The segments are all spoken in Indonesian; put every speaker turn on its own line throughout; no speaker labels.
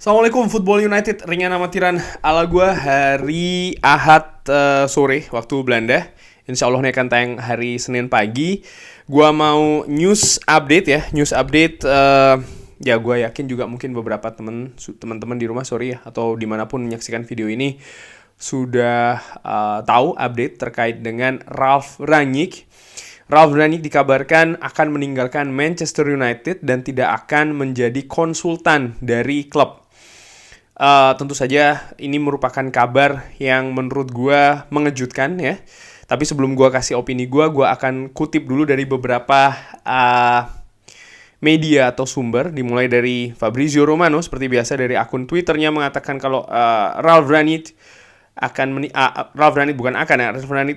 Assalamualaikum Football United, ringan amatiran ala gue hari Ahad sore waktu Belanda. Insya Allah ini akan tayang hari Senin pagi. Gue mau news update ya, ya gue yakin juga mungkin beberapa teman-teman di rumah atau dimanapun menyaksikan video ini sudah tahu update terkait dengan Ralf Rangnick. Ralf Rangnick dikabarkan akan meninggalkan Manchester United dan tidak akan menjadi konsultan dari klub. Tentu saja ini merupakan kabar yang menurut gue mengejutkan ya. Tapi sebelum gue kasih opini gue akan kutip dulu dari beberapa media atau sumber, dimulai dari Fabrizio Romano seperti biasa dari akun Twitternya mengatakan kalau Ralf Rangnick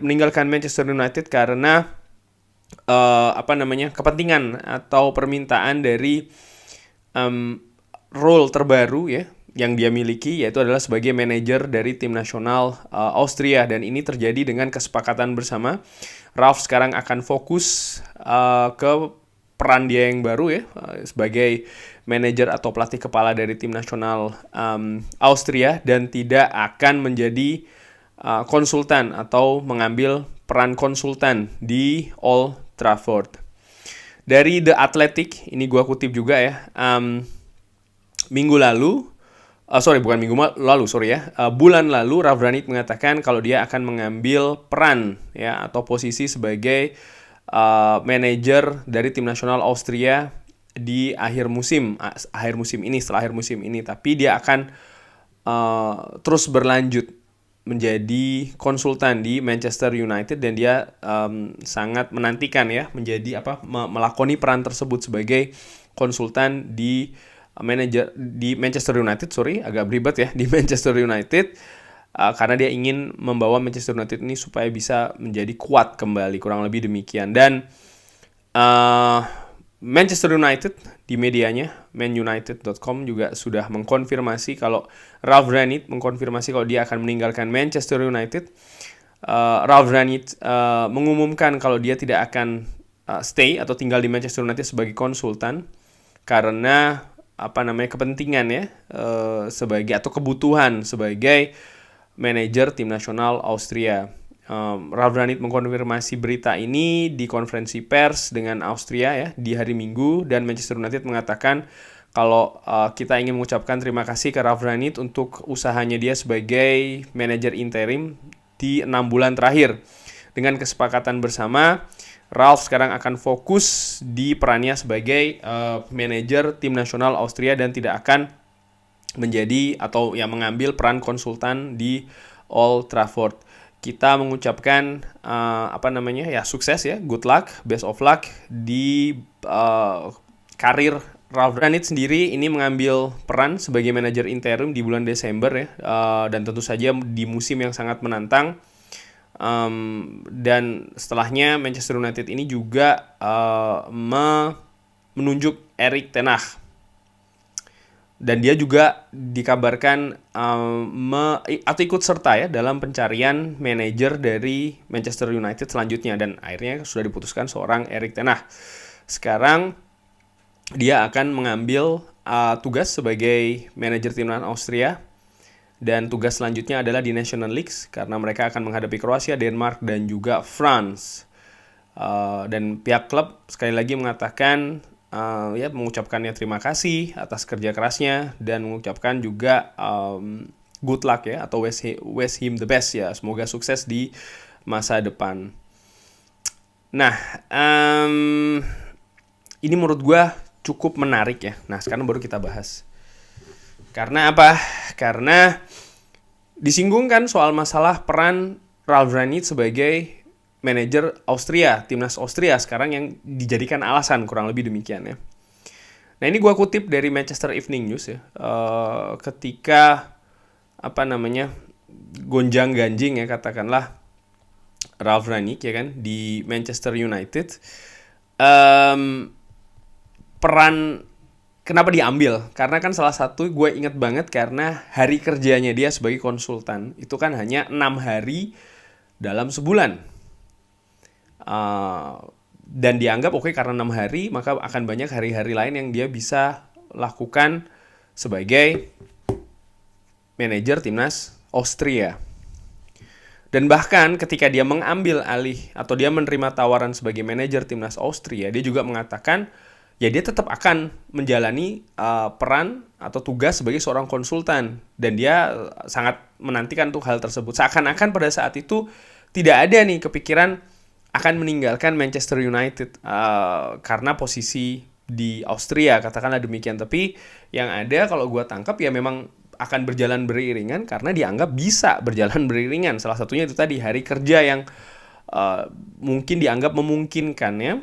meninggalkan Manchester United karena kepentingan atau permintaan dari role terbaru ya yang dia miliki, yaitu adalah sebagai manajer dari tim nasional Austria, dan ini terjadi dengan kesepakatan bersama. Ralf sekarang akan fokus ke peran dia yang baru ya, sebagai manajer atau pelatih kepala dari tim nasional Austria, dan tidak akan menjadi konsultan atau mengambil peran konsultan di Old Trafford. Dari The Athletic, ini gua kutip juga ya, bulan lalu Ralf Rangnick mengatakan kalau dia akan mengambil peran ya atau posisi sebagai manajer dari tim nasional Austria di setelah akhir musim ini, tapi dia akan terus berlanjut menjadi konsultan di Manchester United, dan dia sangat menantikan ya melakoni peran tersebut sebagai konsultan di Manchester United, agak beribet ya, di Manchester United, karena dia ingin membawa Manchester United ini supaya bisa menjadi kuat kembali, kurang lebih demikian. Dan Manchester United di medianya manunited.com juga sudah mengkonfirmasi kalau Ralf Rangnick dia akan meninggalkan Manchester United. Ralf Rangnick mengumumkan kalau dia tidak akan stay atau tinggal di Manchester United sebagai konsultan karena kepentingan ya sebagai atau kebutuhan sebagai manajer tim nasional Austria. Ralf Rangnick mengkonfirmasi berita ini di konferensi pers dengan Austria ya di hari Minggu, dan Manchester United mengatakan kalau kita ingin mengucapkan terima kasih ke Ralf Rangnick untuk usahanya dia sebagai manajer interim di 6 bulan terakhir. Dengan kesepakatan bersama, Ralf sekarang akan fokus di perannya sebagai manajer tim nasional Austria dan tidak akan menjadi atau mengambil peran konsultan di Old Trafford. Kita mengucapkan sukses ya, good luck, best of luck di karir Ralf Rangnick sendiri. Ini mengambil peran sebagai manajer interim di bulan Desember ya, dan tentu saja di musim yang sangat menantang. Dan setelahnya Manchester United ini juga menunjuk Erik ten Hag, dan dia juga dikabarkan atau ikut serta ya dalam pencarian manajer dari Manchester United selanjutnya, dan akhirnya sudah diputuskan seorang Erik ten Hag. Sekarang dia akan mengambil tugas sebagai manajer timnas Austria, dan tugas selanjutnya adalah di National Leagues karena mereka akan menghadapi Kroasia, Denmark, dan juga France. Dan pihak klub sekali lagi mengatakan mengucapkannya terima kasih atas kerja kerasnya, dan mengucapkan juga good luck ya atau wish him the best ya, semoga sukses di masa depan. Nah, ini menurut gue cukup menarik ya. Nah, sekarang baru kita bahas. Karena apa? Karena disinggungkan soal masalah peran Ralf Rangnick sebagai manajer Austria, timnas Austria sekarang, yang dijadikan alasan, kurang lebih demikian ya. Nah, ini gue kutip dari Manchester Evening News ya. Ketika gonjang-ganjing ya katakanlah Ralf Rangnick ya kan di Manchester United, peran kenapa diambil? Karena kan salah satu gue inget banget karena hari kerjanya dia sebagai konsultan itu kan hanya 6 hari dalam sebulan. Dan dianggap karena 6 hari maka akan banyak hari-hari lain yang dia bisa lakukan sebagai manajer timnas Austria. Dan bahkan ketika dia mengambil alih atau dia menerima tawaran sebagai manajer timnas Austria, dia juga mengatakan ya dia tetap akan menjalani peran atau tugas sebagai seorang konsultan, dan dia sangat menantikan tuh hal tersebut. Seakan-akan pada saat itu tidak ada nih kepikiran akan meninggalkan Manchester United karena posisi di Austria, katakanlah demikian. Tapi yang ada kalau gue tangkap ya memang akan berjalan beriringan karena dianggap bisa berjalan beriringan. Salah satunya itu tadi hari kerja yang mungkin dianggap memungkinkan ya.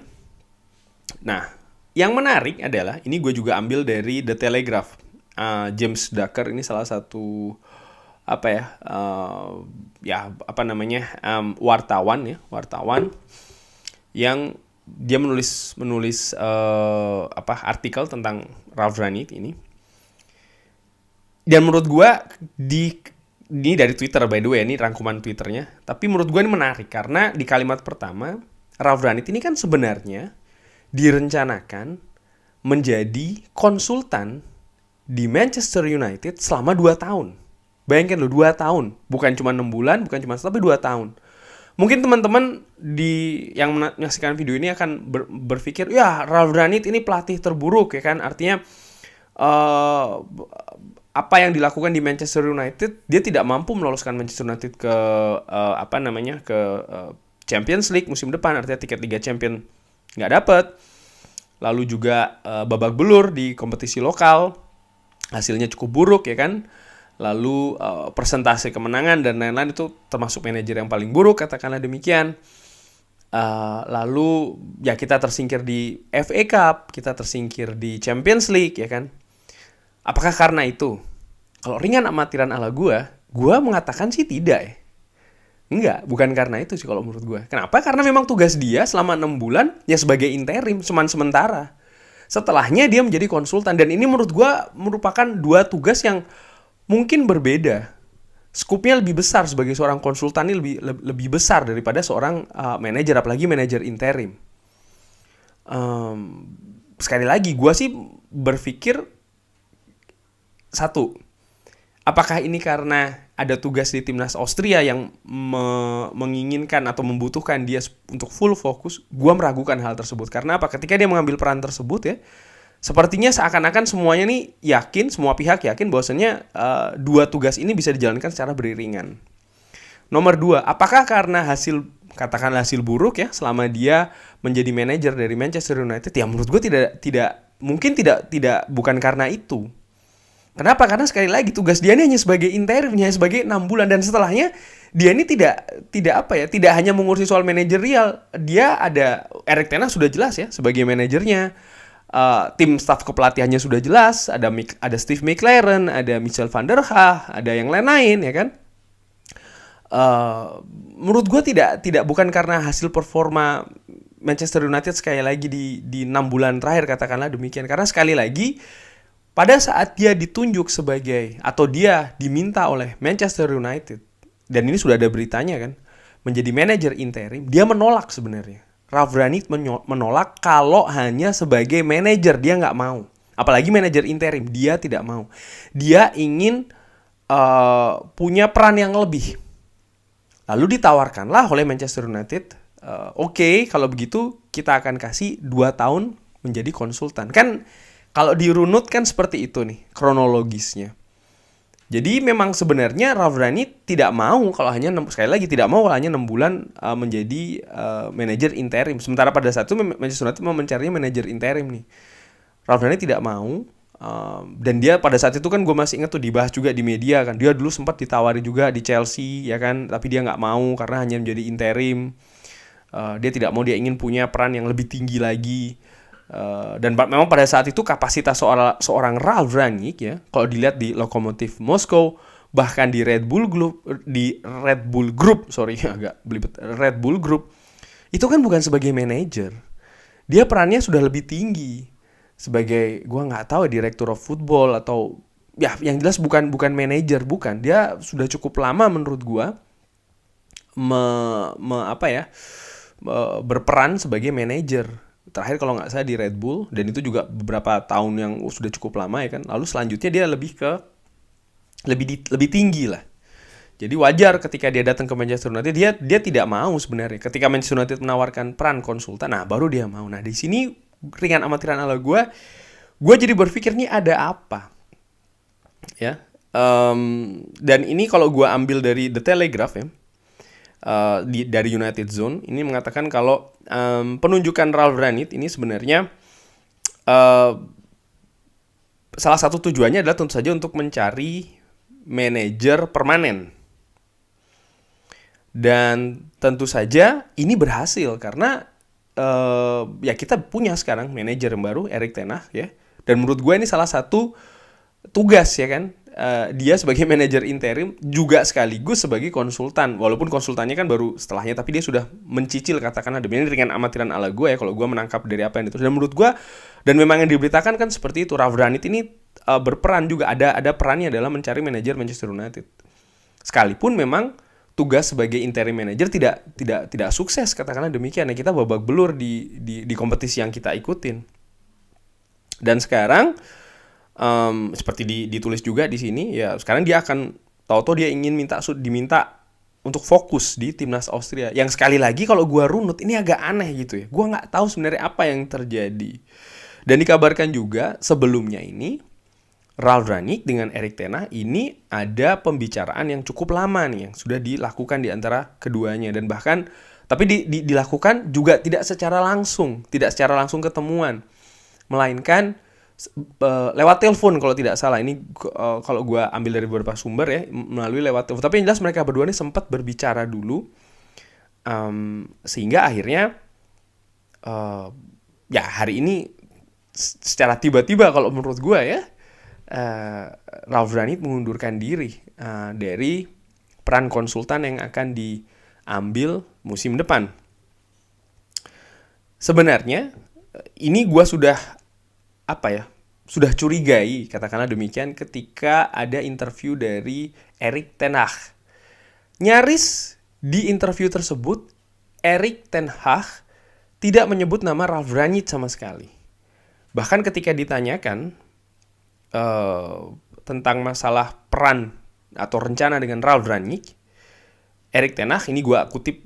Nah, yang menarik adalah ini gue juga ambil dari The Telegraph. James Ducker ini salah satu wartawan yang dia menulis artikel tentang Ralf Rangnick ini. Dan menurut gue ini dari Twitter by the way, ini rangkuman Twitternya. Tapi menurut gue ini menarik karena di kalimat pertama, Ralf Rangnick ini kan sebenarnya direncanakan menjadi konsultan di Manchester United selama 2 tahun. Bayangkan lo, 2 tahun. Bukan cuma 6 bulan, bukan cuma tapi 2 tahun. Mungkin teman-teman yang menyaksikan video ini akan berpikir, ya Ralf Rangnick ini pelatih terburuk ya kan. Artinya apa yang dilakukan di Manchester United, dia tidak mampu meloloskan Manchester United ke Champions League musim depan, artinya tiket Liga Champions nggak dapet. Lalu juga babak belur di kompetisi lokal, hasilnya cukup buruk ya kan. Lalu persentase kemenangan dan lain-lain itu termasuk manajer yang paling buruk, katakanlah demikian. Lalu ya kita tersingkir di FA Cup, kita tersingkir di Champions League ya kan. Apakah karena itu? Kalau ringan amatiran ala gue mengatakan sih tidak ya. Enggak, bukan karena itu sih kalau menurut gue. Kenapa? Karena memang tugas dia selama 6 bulan ya sebagai interim, cuman sementara. Setelahnya dia menjadi konsultan, dan ini menurut gue merupakan 2 tugas yang mungkin berbeda. Skupnya lebih besar sebagai seorang konsultan ini lebih besar daripada seorang manajer, apalagi manajer interim. Sekali lagi, gue sih berpikir satu, apakah ini karena ada tugas di timnas Austria yang menginginkan atau membutuhkan dia untuk full fokus? Gue meragukan hal tersebut. Karena apa? Ketika dia mengambil peran tersebut ya, sepertinya seakan-akan semuanya nih yakin, semua pihak yakin bahwasanya 2 tugas ini bisa dijalankan secara beriringan. Nomor 2, apakah karena katakanlah hasil buruk ya selama dia menjadi manajer dari Manchester United? Ya menurut gue tidak bukan karena itu. Kenapa? Karena sekali lagi tugas dia ini hanya sebagai interim, hanya sebagai 6 bulan, dan setelahnya dia ini tidak hanya mengurusi soal manajerial. Dia ada Erik ten Hag sudah jelas ya sebagai manajernya. Tim staf kepelatihannya sudah jelas, ada Steve McLaren, ada Michel van der Haag, ada yang lain-lain ya kan. Menurut gue bukan karena hasil performa Manchester United sekali lagi di 6 bulan terakhir, katakanlah demikian. Karena sekali lagi pada saat dia ditunjuk sebagai atau dia diminta oleh Manchester United, dan ini sudah ada beritanya kan, menjadi manajer interim, dia menolak sebenarnya. Ralf Rangnick menolak kalau hanya sebagai manajer, dia nggak mau. Apalagi manajer interim, dia tidak mau. Dia ingin punya peran yang lebih. Lalu ditawarkanlah oleh Manchester United, oke, kalau begitu kita akan kasih 2 tahun menjadi konsultan. Kan kalau dirunut kan seperti itu nih kronologisnya. Jadi memang sebenarnya Ralf Rangnick tidak mau kalau hanya 6 bulan menjadi manajer interim. Sementara pada saat itu Manchester United mau mencarinya manajer interim nih. Ralf Rangnick tidak mau, dan dia pada saat itu kan gue masih ingat tuh dibahas juga di media kan. Dia dulu sempat ditawari juga di Chelsea ya kan, tapi dia nggak mau karena hanya menjadi interim. Dia tidak mau, dia ingin punya peran yang lebih tinggi lagi. Dan memang pada saat itu kapasitas seorang Ralf Rangnick ya, kalau dilihat di Lokomotiv Moskow, bahkan di Red Bull Group, Red Bull Group, itu kan bukan sebagai manajer. Dia perannya sudah lebih tinggi sebagai, gua nggak tahu, direktur of football atau ya yang jelas bukan manajer, bukan. Dia sudah cukup lama menurut gua berperan sebagai manajer. Terakhir kalau nggak salah di Red Bull, dan itu juga beberapa tahun yang sudah cukup lama ya kan. Lalu selanjutnya dia lebih ke lebih tinggi lah. Jadi wajar ketika dia datang ke Manchester United, dia tidak mau sebenarnya. Ketika Manchester United menawarkan peran konsultan, nah baru dia mau. Nah di sini ringan amatiran ala gue jadi berpikir nih ada apa, ya. Dan ini kalau gue ambil dari The Telegraph ya, dari United Zone, ini mengatakan kalau penunjukan Ralf Rangnick ini sebenarnya salah satu tujuannya adalah tentu saja untuk mencari manajer permanen. Dan tentu saja ini berhasil karena ya kita punya sekarang manajer yang baru, Erik ten Hag ya. Dan menurut gue ini salah satu tugas ya kan. Dia sebagai manajer interim juga sekaligus sebagai konsultan. Walaupun konsultannya kan baru setelahnya, tapi dia sudah mencicil katakanlah demi ini dengan amatiran ala gue ya kalau gue menangkap dari apa yang ditulis. Dan menurut gue, dan memang yang diberitakan kan seperti itu, Ralf Rangnick ini berperan juga, ada perannya adalah mencari manajer Manchester United. Sekalipun memang tugas sebagai interim manager tidak sukses katakanlah demikian ya, kita babak belur di kompetisi yang kita ikutin. Dan sekarang seperti ditulis juga di sini ya, sekarang dia akan tahu-tahu dia ingin diminta untuk fokus di timnas Austria, yang sekali lagi kalau gue runut ini agak aneh gitu ya, gue nggak tahu sebenarnya apa yang terjadi. Dan dikabarkan juga sebelumnya ini Ralf Rangnick dengan Erik ten Hag ini ada pembicaraan yang cukup lama nih yang sudah dilakukan di antara keduanya, dan bahkan tapi dilakukan juga tidak secara langsung ketemuan, melainkan lewat telepon kalau tidak salah. Ini kalau gue ambil dari beberapa sumber ya, melalui lewat telepon. Tapi yang jelas mereka berdua ini sempat berbicara dulu, sehingga akhirnya ya hari ini secara tiba-tiba kalau menurut gue ya, Ralf Rangnick mengundurkan diri dari peran konsultan yang akan diambil musim depan. Sebenarnya ini gue sudah curigai katakanlah demikian ketika ada interview dari Erik ten Hag. Nyaris di interview tersebut Erik ten Hag tidak menyebut nama Ralf Rangnick sama sekali. Bahkan ketika ditanyakan tentang masalah peran atau rencana dengan Ralf Rangnick, Erik ten Hag, ini gue kutip,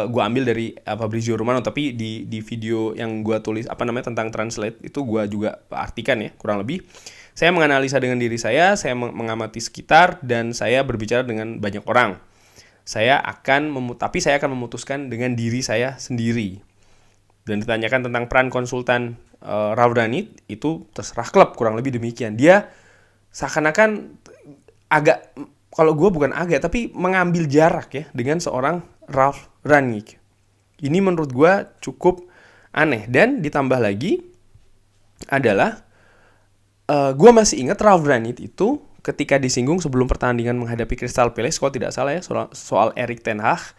gue ambil dari Fabrizio Romano, tapi di video yang gue tulis tentang translate itu gue juga artikan ya, kurang lebih saya menganalisa dengan diri saya mengamati sekitar, dan saya berbicara dengan banyak orang. Tapi saya akan memutuskan dengan diri saya sendiri. Dan ditanyakan tentang peran konsultan Ralf Rangnick, itu terserah klub, kurang lebih demikian. Dia seakan-akan tapi mengambil jarak ya dengan seorang Ralf Rangnick. Ini menurut gue cukup aneh. Dan ditambah lagi adalah gue masih ingat Ralf Rangnick itu ketika disinggung sebelum pertandingan menghadapi Crystal Palace, kalau tidak salah ya, soal Erik ten Hag,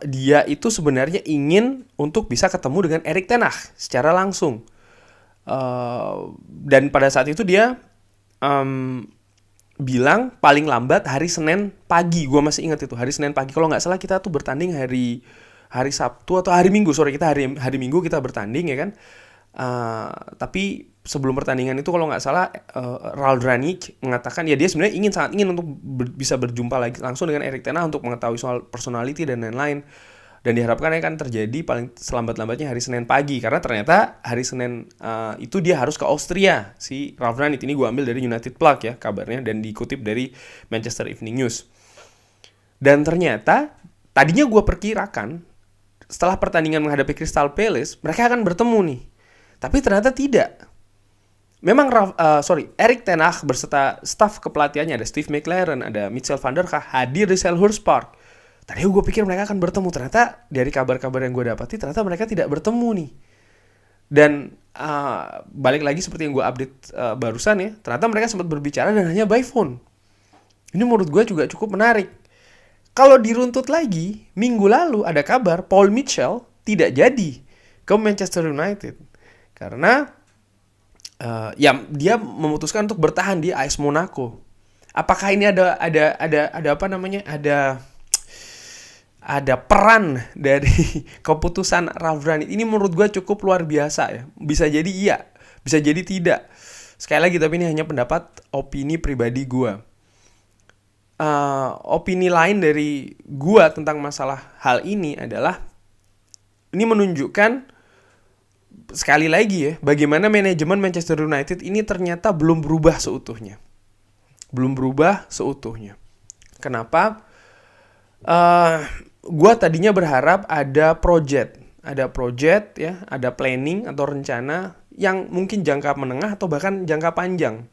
dia itu sebenarnya ingin untuk bisa ketemu dengan Erik ten Hag secara langsung. Dan pada saat itu dia bilang paling lambat hari Senin pagi. Gue masih ingat itu, hari Senin pagi. Kalau nggak salah kita tuh bertanding hari Sabtu atau hari Minggu. Kita hari Minggu kita bertanding ya kan. Tapi sebelum pertandingan itu kalau nggak salah Ralf Rangnick mengatakan ya dia sebenarnya sangat ingin untuk bisa berjumpa lagi langsung dengan Erik ten Hag untuk mengetahui soal personality dan lain-lain. Dan diharapkan akan terjadi paling selambat-lambatnya hari Senin pagi, karena ternyata hari Senin itu dia harus ke Austria, si Ralf Rangnick. Ini gue ambil dari United Plug ya kabarnya, dan dikutip dari Manchester Evening News. Dan ternyata tadinya gue perkirakan setelah pertandingan menghadapi Crystal Palace mereka akan bertemu nih, tapi ternyata tidak. Memang Erik ten Hag berserta staf kepelatihannya, ada Steve McLaren, ada Michel van der Gaag, hadir di Selhurst Park. Tadi gue pikir mereka akan bertemu, ternyata dari kabar-kabar yang gue dapati ternyata mereka tidak bertemu nih. Dan balik lagi seperti yang gue update barusan ya, ternyata mereka sempat berbicara dan hanya by phone. Ini menurut gue juga cukup menarik. Kalau diruntut lagi, minggu lalu ada kabar Paul Mitchell tidak jadi ke Manchester United karena dia memutuskan untuk bertahan di AS Monaco. Apakah ini ada peran dari keputusan Ralf Rangnick? Ini menurut gue cukup luar biasa ya. Bisa jadi iya, bisa jadi tidak. Sekali lagi, tapi ini hanya pendapat opini pribadi gue. opini lain dari gua tentang masalah hal ini adalah ini menunjukkan sekali lagi ya bagaimana manajemen Manchester United ini ternyata belum berubah seutuhnya. Kenapa? Gua tadinya berharap ada project ya, ada planning atau rencana yang mungkin jangka menengah atau bahkan jangka panjang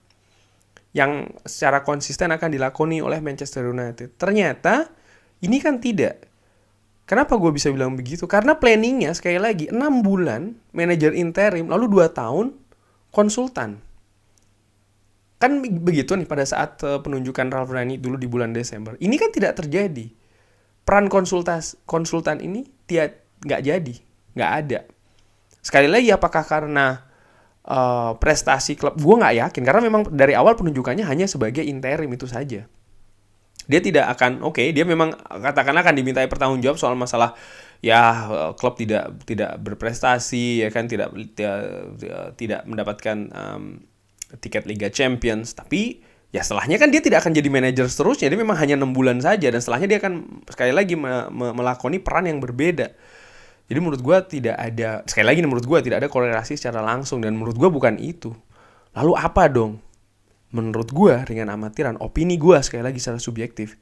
yang secara konsisten akan dilakoni oleh Manchester United. Ternyata ini kan tidak. Kenapa gue bisa bilang begitu? Karena planningnya sekali lagi 6 bulan manajer interim, lalu 2 tahun konsultan. Kan begitu nih pada saat penunjukan Ralf Rangnick dulu di bulan Desember. Ini kan tidak terjadi. Peran konsultan ini nggak jadi, nggak ada. Sekali lagi apakah karena prestasi klub? Gue nggak yakin karena memang dari awal penunjukannya hanya sebagai interim itu saja. Dia tidak akan dia memang katakanlah akan dimintai pertanggung jawab soal masalah klub tidak berprestasi ya kan, tidak mendapatkan tiket Liga Champions, tapi ya setelahnya kan dia tidak akan jadi manajer seterusnya. Dia memang hanya 6 bulan saja dan setelahnya dia akan sekali lagi melakoni peran yang berbeda. Jadi menurut gue tidak ada korelasi secara langsung dan menurut gue bukan itu. Lalu apa dong? Menurut gue dengan amatiran, opini gue sekali lagi secara subjektif,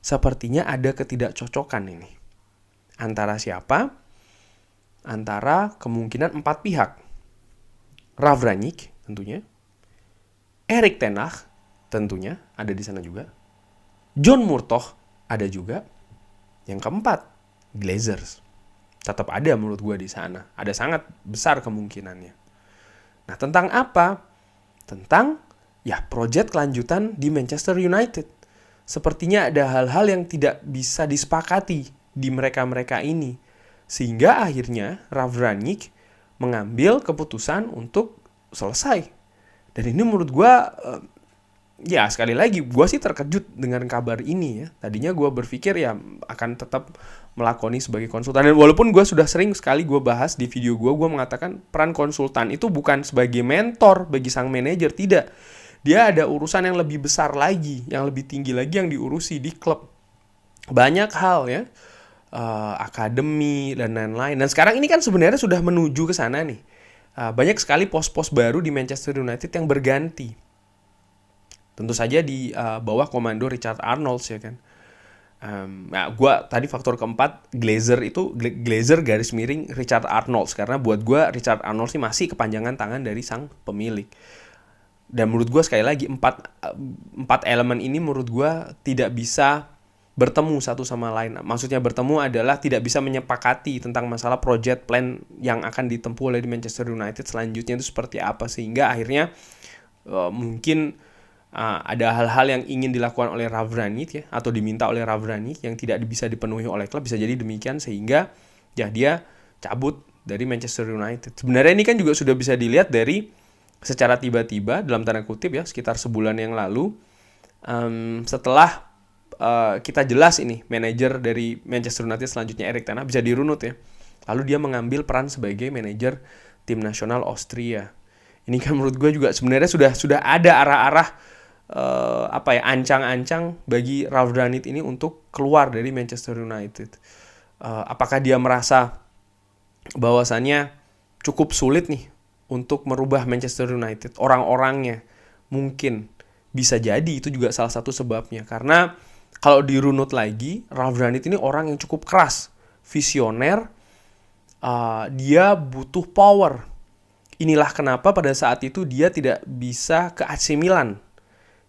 sepertinya ada ketidakcocokan ini. Antara siapa? Antara kemungkinan 4 pihak. Ralf Rangnick tentunya, Erik ten Hag tentunya ada di sana juga, John Murtough ada juga, yang keempat Glazers tetap ada menurut gue di sana. Ada sangat besar kemungkinannya. Nah, tentang apa? Tentang proyek kelanjutan di Manchester United. Sepertinya ada hal-hal yang tidak bisa disepakati di mereka-mereka ini. Sehingga akhirnya Ralf Rangnick mengambil keputusan untuk selesai. Dan ini menurut gue, sekali lagi gue sih terkejut dengan kabar ini ya. Tadinya gue berpikir akan tetap melakoni sebagai konsultan. Dan walaupun gue sudah sering sekali gue bahas di video gue mengatakan peran konsultan itu bukan sebagai mentor bagi sang manajer, tidak. Dia ada urusan yang lebih besar lagi, yang lebih tinggi lagi yang diurusi di klub. Banyak hal ya, akademi dan lain-lain. Dan sekarang ini kan sebenarnya sudah menuju ke sana nih. Banyak sekali pos-pos baru di Manchester United yang berganti. Tentu saja di bawah komando Richard Arnold ya kan. Gue tadi faktor keempat Glazer garis miring Richard Arnold, karena buat gue Richard Arnold sih masih kepanjangan tangan dari sang pemilik. Dan menurut gue sekali lagi empat elemen ini menurut gue tidak bisa bertemu satu sama lain. Maksudnya bertemu adalah tidak bisa menyepakati tentang masalah project plan yang akan ditempuh oleh Manchester United selanjutnya itu seperti apa, sehingga akhirnya mungkin ada hal-hal yang ingin dilakukan oleh Ralf Rangnick ya, atau diminta oleh Ralf Rangnick yang tidak bisa dipenuhi oleh klub, bisa jadi demikian sehingga dia cabut dari Manchester United. Sebenarnya ini kan juga sudah bisa dilihat dari secara tiba-tiba dalam tanda kutip ya, sekitar sebulan yang lalu setelah kita jelas ini manajer dari Manchester United selanjutnya Erik ten Hag bisa dirunut ya. Lalu dia mengambil peran sebagai manajer tim nasional Austria. Ini kan menurut gue juga sebenarnya sudah ada arah-arah ancang-ancang bagi Ralf Rangnick ini untuk keluar dari Manchester United. Apakah dia merasa bahwasannya cukup sulit nih untuk merubah Manchester United, orang-orangnya? Mungkin bisa jadi itu juga salah satu sebabnya. Karena kalau dirunut lagi, Ralf Rangnick ini orang yang cukup keras, visioner, dia butuh power. Inilah kenapa pada saat itu dia tidak bisa ke AC Milan.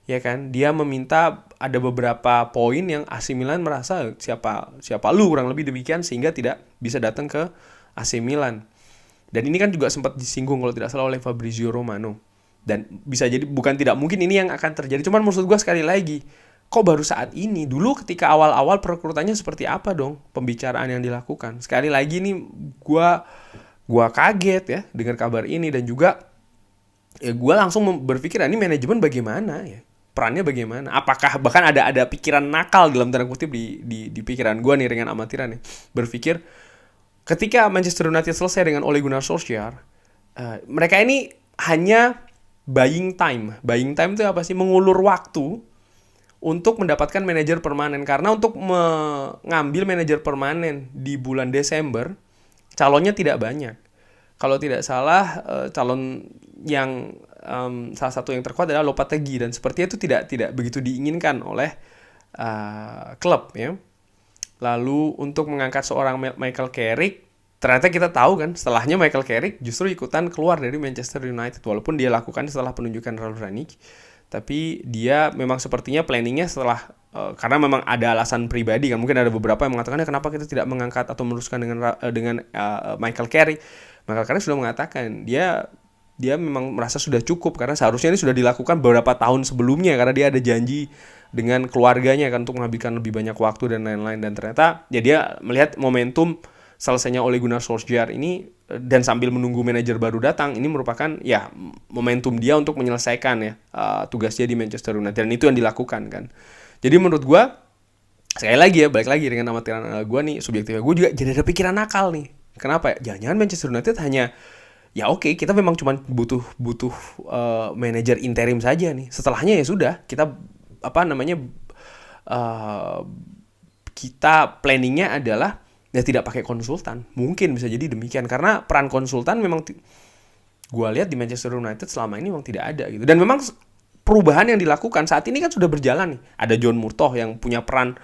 Ya kan? Dia meminta ada beberapa poin yang AC Milan merasa siapa lu, kurang lebih demikian, sehingga tidak bisa datang ke AC Milan. Dan ini kan juga sempat disinggung kalau tidak salah oleh Fabrizio Romano. Dan bisa jadi bukan tidak mungkin ini yang akan terjadi. Cuman maksud gue sekali lagi, kok baru saat ini? Dulu ketika awal-awal perekrutannya seperti apa dong pembicaraan yang dilakukan? Sekali lagi nih gue kaget ya dengan kabar ini, dan juga gue langsung berpikir ini manajemen bagaimana ya? Perannya bagaimana? Apakah bahkan ada pikiran nakal dalam tanda kutip di pikiran gue nih dengan amatiran nih, berpikir ketika Manchester United selesai dengan Ole Gunnar Solskjaer, mereka ini hanya buying time. Buying time itu apa sih? Mengulur waktu untuk mendapatkan manajer permanen. Karena untuk mengambil manajer permanen di bulan Desember, calonnya tidak banyak. Kalau tidak salah, calon yang salah satu yang terkuat adalah Lopetegui, dan sepertinya itu tidak begitu diinginkan oleh klub ya. Lalu untuk mengangkat seorang Michael Carrick, ternyata kita tahu kan setelahnya Michael Carrick justru ikutan keluar dari Manchester United, walaupun dia lakukan setelah penunjukan Ralf Rangnick. Tapi dia memang sepertinya planningnya setelah karena memang ada alasan pribadi kan, mungkin ada beberapa yang mengatakan kenapa kita tidak mengangkat atau meneruskan dengan Michael Carrick. Michael Carrick sudah mengatakan dia memang merasa sudah cukup, karena seharusnya ini sudah dilakukan beberapa tahun sebelumnya, karena dia ada janji dengan keluarganya kan untuk menghabiskan lebih banyak waktu dan lain-lain. Dan ternyata ya dia melihat momentum selesainya Ole Gunnar Solskjaer ini, dan sambil menunggu manajer baru datang, ini merupakan ya momentum dia untuk menyelesaikan ya tugas dia di Manchester United, dan itu yang dilakukan kan. Jadi menurut gue, sekali lagi ya, balik lagi dengan amatiran gue nih, subjektif gue juga jadi ada pikiran nakal nih. Kenapa ya? Jangan-jangan Manchester United hanya ya oke, kita memang cuma butuh manajer interim saja nih. Setelahnya ya sudah, kita kita planningnya adalah ya tidak pakai konsultan. Mungkin bisa jadi demikian, karena peran konsultan memang gue lihat di Manchester United selama ini memang tidak ada gitu. Dan memang perubahan yang dilakukan saat ini kan sudah berjalan nih. Ada John Murtough yang punya peran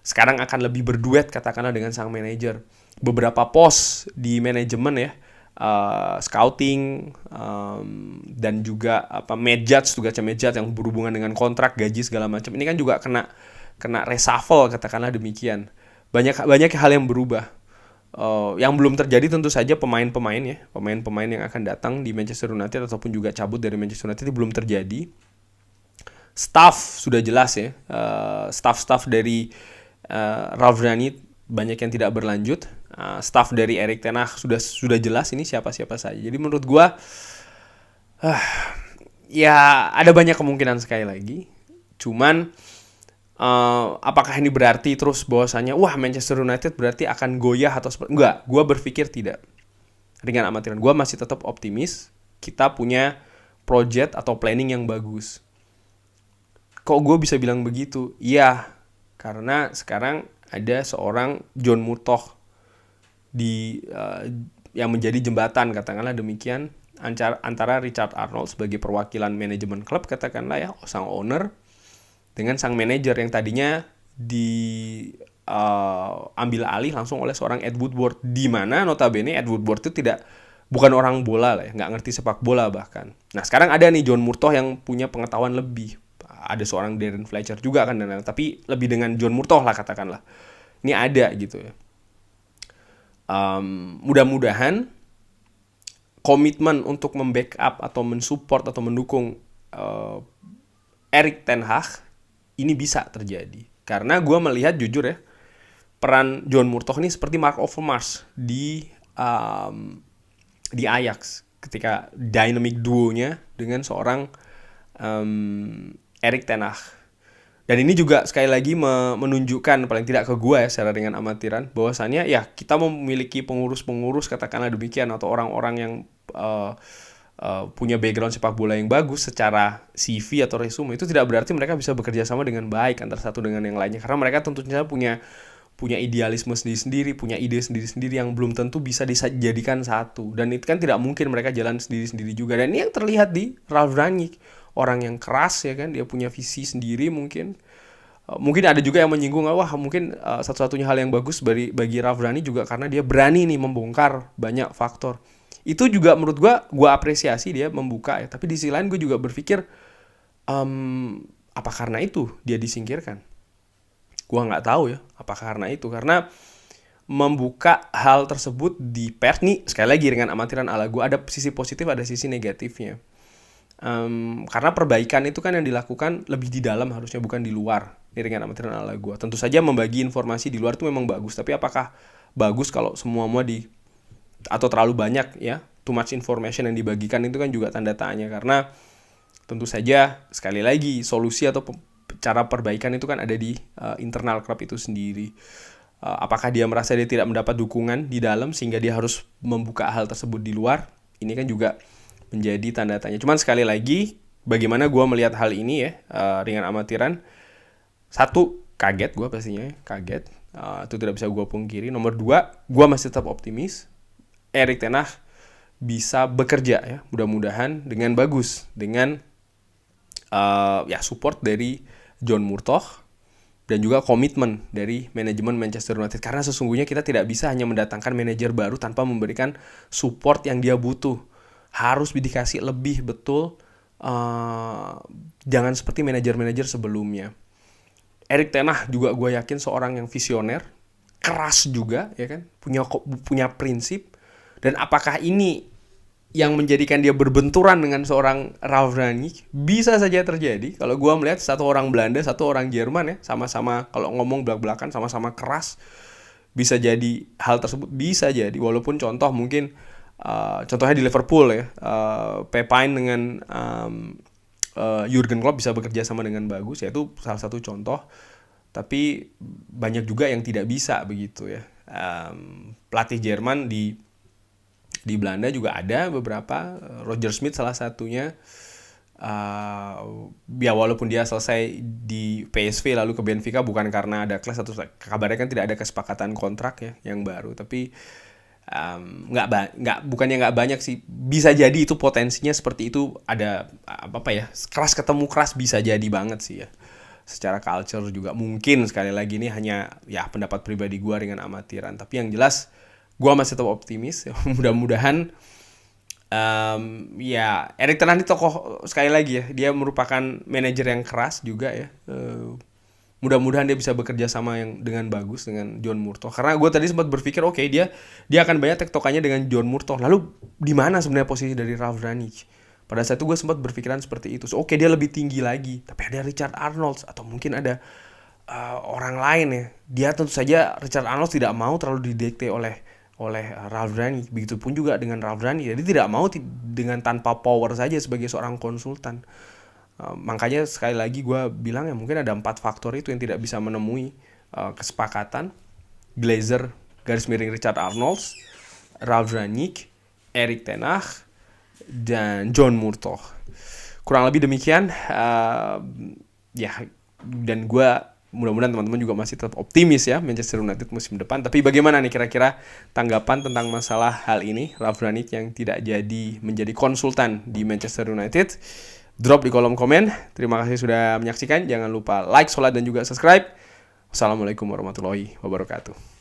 sekarang akan lebih berduet katakanlah dengan sang manajer. Beberapa pos di manajemen ya, scouting, dan juga tugasnya Medjat yang berhubungan dengan kontrak, gaji segala macam, ini kan juga kena reshuffle katakanlah demikian. Banyak hal yang berubah. Yang belum terjadi tentu saja pemain-pemain yang akan datang di Manchester United ataupun juga cabut dari Manchester United itu belum terjadi. Staff sudah jelas ya, staff dari Ralf Rangnick banyak yang tidak berlanjut. Staff dari Erik ten Hag sudah jelas ini siapa-siapa saja. Jadi menurut gua ya ada banyak kemungkinan sekali lagi. Cuman apakah ini berarti terus bahwasanya wah Manchester United berarti akan goyah atau enggak? Gua berpikir tidak. Dengan amatiran, gua masih tetap optimis kita punya project atau planning yang bagus. Kok gue bisa bilang begitu? Iya, karena sekarang ada seorang John Murtough yang menjadi jembatan katakanlah demikian antara Richard Arnold sebagai perwakilan manajemen klub katakanlah ya, sang owner, dengan sang manajer yang tadinya diambil alih langsung oleh seorang Ed Woodward, di mana notabene Ed Woodward itu bukan orang bola lah ya, nggak ngerti sepak bola bahkan. Nah sekarang ada nih John Murtough yang punya pengetahuan lebih. Ada seorang Darren Fletcher juga kan, tapi lebih dengan John Murtough lah katakanlah. Ini ada gitu ya. Mudah-mudahan komitmen untuk membackup atau mensupport atau mendukung Erik ten Hag ini bisa terjadi. Karena gue melihat jujur ya, peran John Murtough ini seperti Mark Overmars di Ajax ketika dynamic duonya dengan seorang Erik ten Hag. Dan ini juga sekali lagi menunjukkan paling tidak ke gue ya secara dengan amatiran bahwasannya ya kita memiliki pengurus-pengurus katakanlah demikian atau orang-orang yang punya background sepak bola yang bagus secara CV atau resume, itu tidak berarti mereka bisa bekerja sama dengan baik antara satu dengan yang lainnya, karena mereka tentunya punya idealisme sendiri-sendiri, punya ide sendiri-sendiri yang belum tentu bisa dijadikan satu, dan itu kan tidak mungkin mereka jalan sendiri-sendiri juga. Dan ini yang terlihat di Ralf Rangnick, orang yang keras ya kan, dia punya visi sendiri mungkin ada juga yang menyinggung wah mungkin satu-satunya hal yang bagus bagi Ralf Rangnick juga karena dia berani nih membongkar banyak faktor. Itu juga menurut gue apresiasi dia membuka ya, tapi di sisi lain gue juga berpikir apa karena itu dia disingkirkan? Gue nggak tahu ya apa karena itu, karena membuka hal tersebut di pers nih sekali lagi dengan amatiran ala gue, ada sisi positif ada sisi negatifnya. Karena perbaikan itu kan yang dilakukan lebih di dalam harusnya, bukan di luar. Ini dengan amatiran ala gue. Tentu saja membagi informasi di luar itu memang bagus, tapi apakah bagus kalau semua atau terlalu banyak ya, too much information yang dibagikan, itu kan juga tanda tanya. Karena tentu saja sekali lagi solusi atau cara perbaikan itu kan ada di internal klub itu sendiri. Apakah dia merasa dia tidak mendapat dukungan di dalam sehingga dia harus membuka hal tersebut di luar? Ini kan juga menjadi tanda tanya. Cuman sekali lagi, bagaimana gue melihat hal ini ya, dengan amatiran, Satu, kaget gue pastinya, kaget. Itu tidak bisa gue pungkiri. Nomor dua, gue masih tetap optimis Erik ten Hag bisa bekerja ya, mudah-mudahan dengan bagus, dengan ya support dari John Murtough dan juga komitmen dari manajemen Manchester United, karena sesungguhnya kita tidak bisa hanya mendatangkan manajer baru tanpa memberikan support yang dia butuh. Harus dikasih lebih betul, jangan seperti manajer-manajer sebelumnya. Erik ten Hag juga gue yakin seorang yang visioner, keras juga ya kan, punya prinsip. Dan apakah ini yang menjadikan dia berbenturan dengan seorang Ralf Rangnick? Bisa saja terjadi. Kalau gue melihat satu orang Belanda, satu orang Jerman ya, sama-sama kalau ngomong belak-belakan sama-sama keras, bisa jadi hal tersebut, bisa jadi. Walaupun contoh mungkin contohnya di Liverpool ya, Pepijn dengan Jurgen Klopp bisa bekerja sama dengan bagus, ya itu salah satu contoh. Tapi banyak juga yang tidak bisa begitu ya. Pelatih Jerman di Belanda juga ada beberapa, Roger Smith salah satunya. Ya walaupun dia selesai di PSV lalu ke Benfica bukan karena ada clash, atau kabarnya kan tidak ada kesepakatan kontrak ya yang baru, tapi bukannya nggak banyak sih, bisa jadi itu potensinya seperti itu. Ada apa ya, keras ketemu keras, bisa jadi banget sih ya. Secara culture juga mungkin, sekali lagi ini hanya ya pendapat pribadi gue dengan amatiran, tapi yang jelas gue masih tetap optimis. Mudah-mudahan ya Erik ten Hag ini tokoh, sekali lagi ya, dia merupakan manajer yang keras juga ya. Mudah-mudahan dia bisa bekerja sama yang dengan bagus dengan John Murtough. Karena gue tadi sempat berpikir oke, dia akan banyak tektokannya dengan John Murtough. Lalu di mana sebenarnya posisi dari Ralf Rangnick? Pada saat itu gue sempat berpikiran seperti itu. Oke, dia lebih tinggi lagi, tapi ada Richard Arnold atau mungkin ada orang lain ya. Dia tentu saja Richard Arnold tidak mau terlalu didikte oleh Ralf Rangnick. Begitupun juga dengan Ralf Rangnick. Jadi tidak mau dengan tanpa power saja sebagai seorang konsultan. Makanya sekali lagi gue bilang ya, mungkin ada 4 faktor itu yang tidak bisa menemui kesepakatan. Glazer garis miring Richard Arnold, Ralf Rangnick, Erik ten Hag, dan John Murtough. Kurang lebih demikian. Ya, dan gue mudah-mudahan teman-teman juga masih tetap optimis ya Manchester United musim depan. Tapi bagaimana nih kira-kira tanggapan tentang masalah hal ini, Ralf Rangnick yang tidak jadi menjadi konsultan di Manchester United? Drop di kolom komen. Terima kasih sudah menyaksikan. Jangan lupa like, sholat, dan juga subscribe. Wassalamualaikum warahmatullahi wabarakatuh.